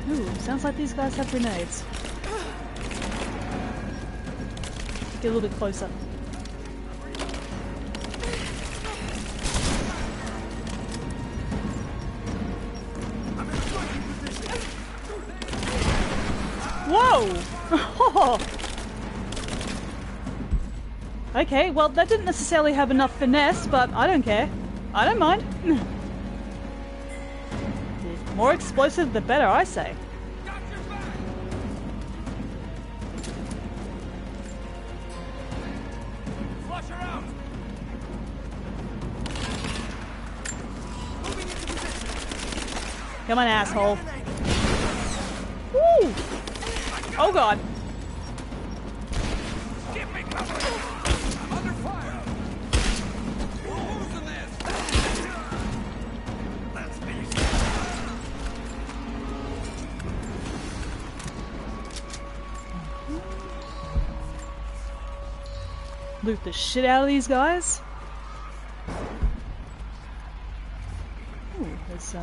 Ooh, sounds like these guys have grenades. Get a little bit closer. Whoa! Okay, well that didn't necessarily have enough finesse, but I don't care. I don't mind. The more explosive, the better, I say. Flush her out. Come on, asshole. Woo! Oh god. Give me cover. I'm under fire. We're losing this. Let's be. Loot the shit out of these guys. Ooh, there's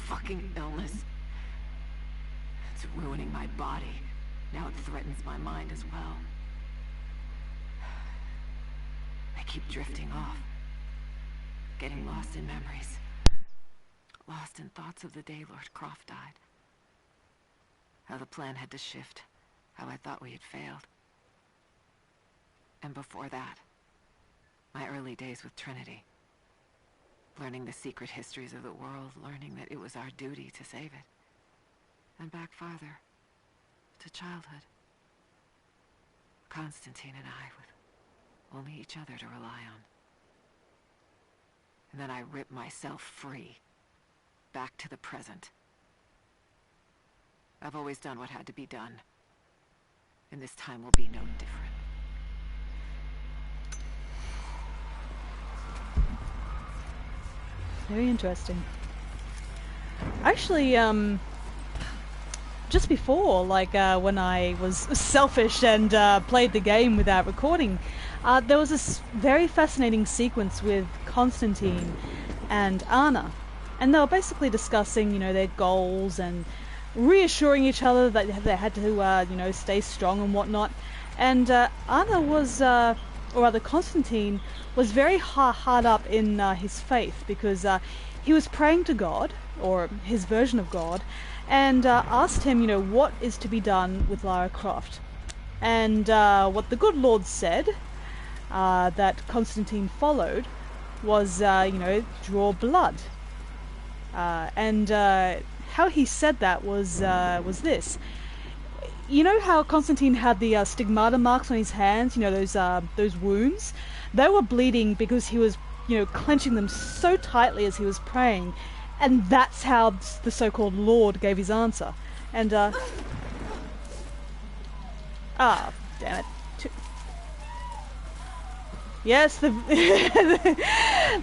Fucking illness. It's ruining my body. Now it threatens my mind as well. I keep drifting off. Getting lost in memories. Lost in thoughts of the day Lord Croft died. How the plan had to shift. How I thought we had failed. And before that, my early days with Trinity. Learning the secret histories of the world, learning that it was our duty to save it. And back farther, to childhood. Constantine and I, with only each other to rely on. And then I ripped myself free, back to the present. I've always done what had to be done, and this time will be no different. very interesting. Actually, just before, like when I was selfish and played the game without recording, there was this very fascinating sequence with Constantine and Anna, and they were basically discussing, you know, their goals and reassuring each other that they had to, you know, stay strong and whatnot. And Anna was, or rather Constantine, was very hard up in his faith because he was praying to God, or his version of God, and asked him, you know, what is to be done with Lara Croft. And what the good Lord said, that Constantine followed, was, you know, draw blood. And how he said that was this. You know how Constantine had the stigmata marks on his hands, you know, those wounds? They were bleeding because he was, you know, clenching them so tightly as he was praying. And that's how the so-called Lord gave his answer. And, ah, damn it. Yes, the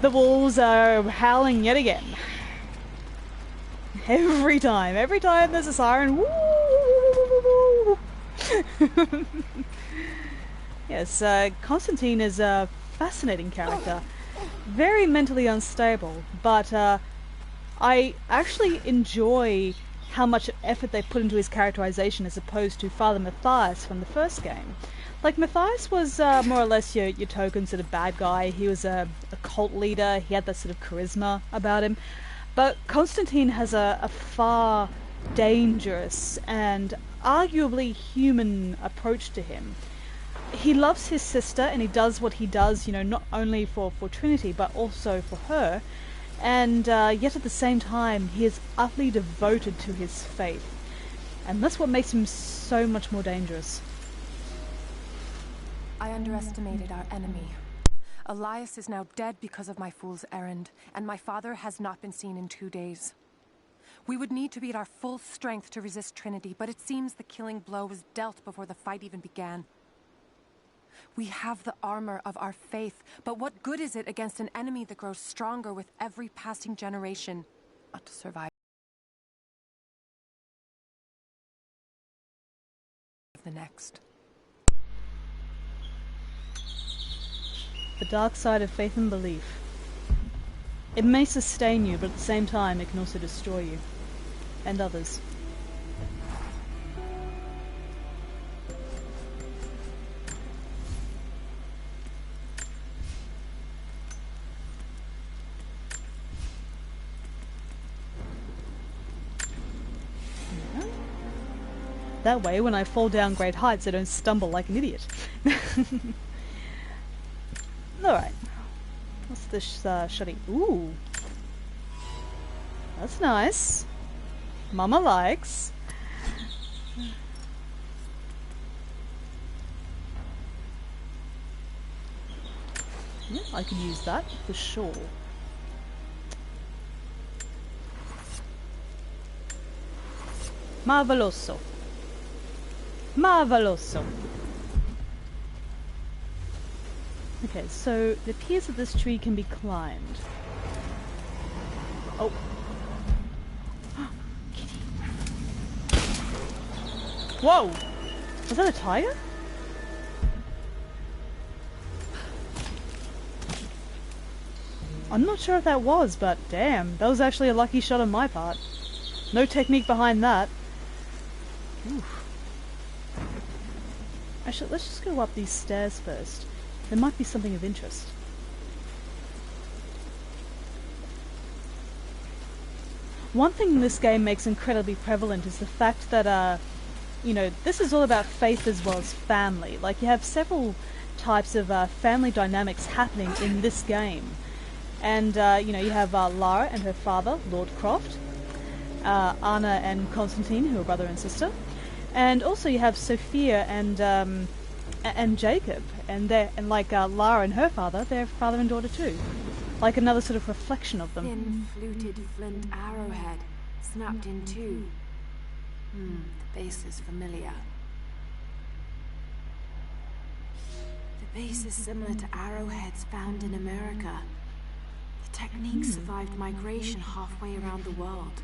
the wolves are howling yet again. Every time there's a siren, woo! Yes, Constantine is a fascinating character. Very mentally unstable, but I actually enjoy how much effort they put into his characterization as opposed to Father Matthias from the first game. Like, Matthias was more or less your token sort of bad guy. He was a cult leader, he had that sort of charisma about him. But Constantine has a far dangerous and arguably human approach to him. He loves his sister and he does what he does, you know, not only for Trinity but also for her. And yet at the same time, he is utterly devoted to his faith. And that's what makes him so much more dangerous. I underestimated our enemy. Elias is now dead because of my fool's errand, and my father has not been seen in 2 days. We would need to be at our full strength to resist Trinity, but it seems the killing blow was dealt before the fight even began. We have the armor of our faith, but what good is it against an enemy that grows stronger with every passing generation? Not to survive. of the next. The dark side of faith and belief. It may sustain you, but at the same time it can also destroy you. And others. That way, when I fall down great heights, I don't stumble like an idiot. Alright. What's this shoddy? Ooh. That's nice. Mama likes. Yeah, I could use that for sure. Marveloso. Marveloso. Okay, so it appears that this tree can be climbed. Oh. Kitty. Whoa! Was that a tiger? I'm not sure if that was, but damn, that was actually a lucky shot on my part. No technique behind that. Oof. Actually, let's just go up these stairs first. There might be something of interest. One thing this game makes incredibly prevalent is the fact that, you know, this is all about faith as well as family. Like, you have several types of family dynamics happening in this game. And, you know, you have Lara and her father, Lord Croft, Anna and Constantine, who are brother and sister. And also you have Sophia and Jacob, and like Lara and her father, they're father and daughter too. Like another sort of reflection of them. Thin, fluted flint arrowhead, snapped in two. The base is familiar. The base is similar to arrowheads found in America. The technique survived migration halfway around the world.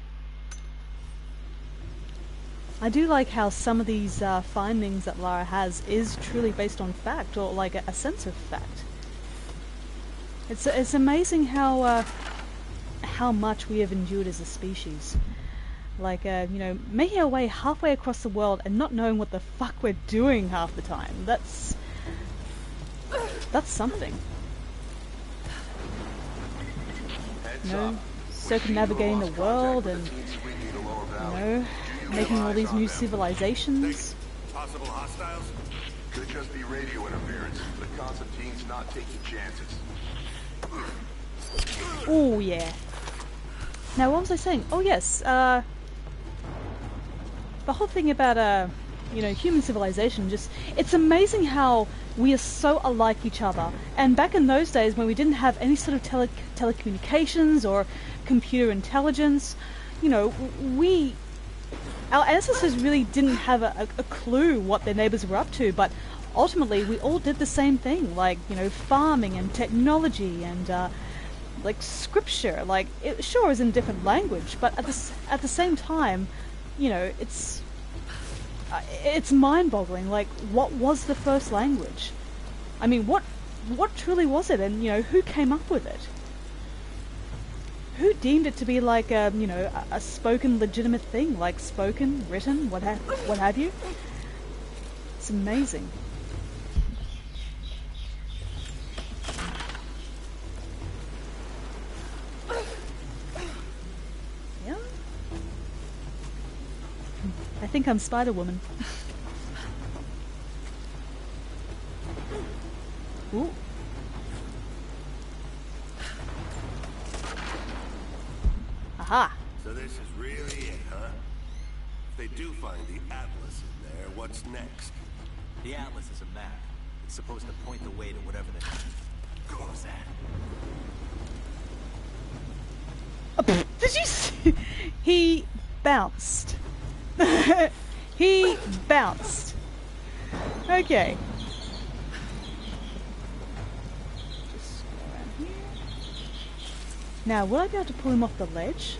I do like how some of these findings that Lara has is truly based on fact, or like a sense of fact. It's amazing how much we have endured as a species. Like, you know, making our way halfway across the world and not knowing what the fuck we're doing half the time. That's something. You know, circumnavigating the world and, you know, making all these new civilizations. Possible hostiles? Could just be radio interference, but Constantine's not taking chances. Oh yeah. Now what was I saying? Oh yes, the whole thing about you know, human civilization, just, it's amazing how we are so alike each other. And back in those days when we didn't have any sort of telecommunications or computer intelligence, you know, our ancestors really didn't have a clue what their neighbors were up to, but ultimately we all did the same thing, like, you know, farming and technology and like scripture. Like, it sure is in a different language, but at the same time, you know, it's mind-boggling. Like, what was the first language? I mean, what truly was it, and, you know, who came up with it? Who deemed it to be like a, you know, a spoken legitimate thing, like spoken, written, what have you? It's amazing. Yeah. I think I'm Spider-Woman. Ooh. Aha! So this is really it, huh? If they do find the Atlas in there, what's next? The Atlas is a map. It's supposed to point the way to whatever the... What was that? Did you see? He bounced. He bounced. Okay. Just go around here. Now, will I be able to pull him off the ledge?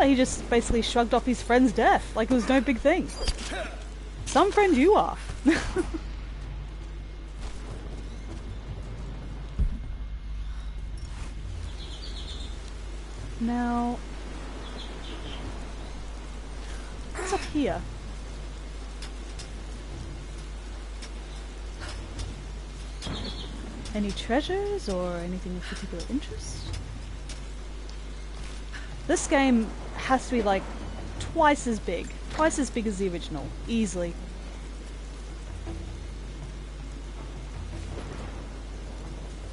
Oh, he just basically shrugged off his friend's death like it was no big thing. Some friend you are. Now, what's up here? Any treasures or anything of particular interest? This game has to be like twice as big as the original, easily.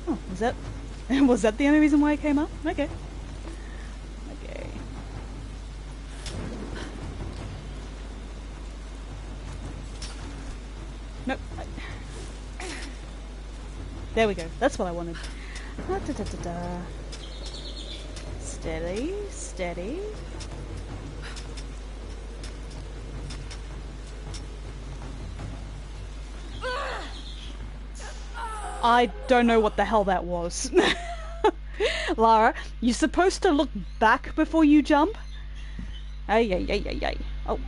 Oh, was that the only reason why it came up? Okay. Okay. Nope. There we go. That's what I wanted. Da, da, da, da, da. Steady, steady. I don't know what the hell that was. Lara, you're supposed to look back before you jump? Ay, ay, ay, ay, ay. Oh.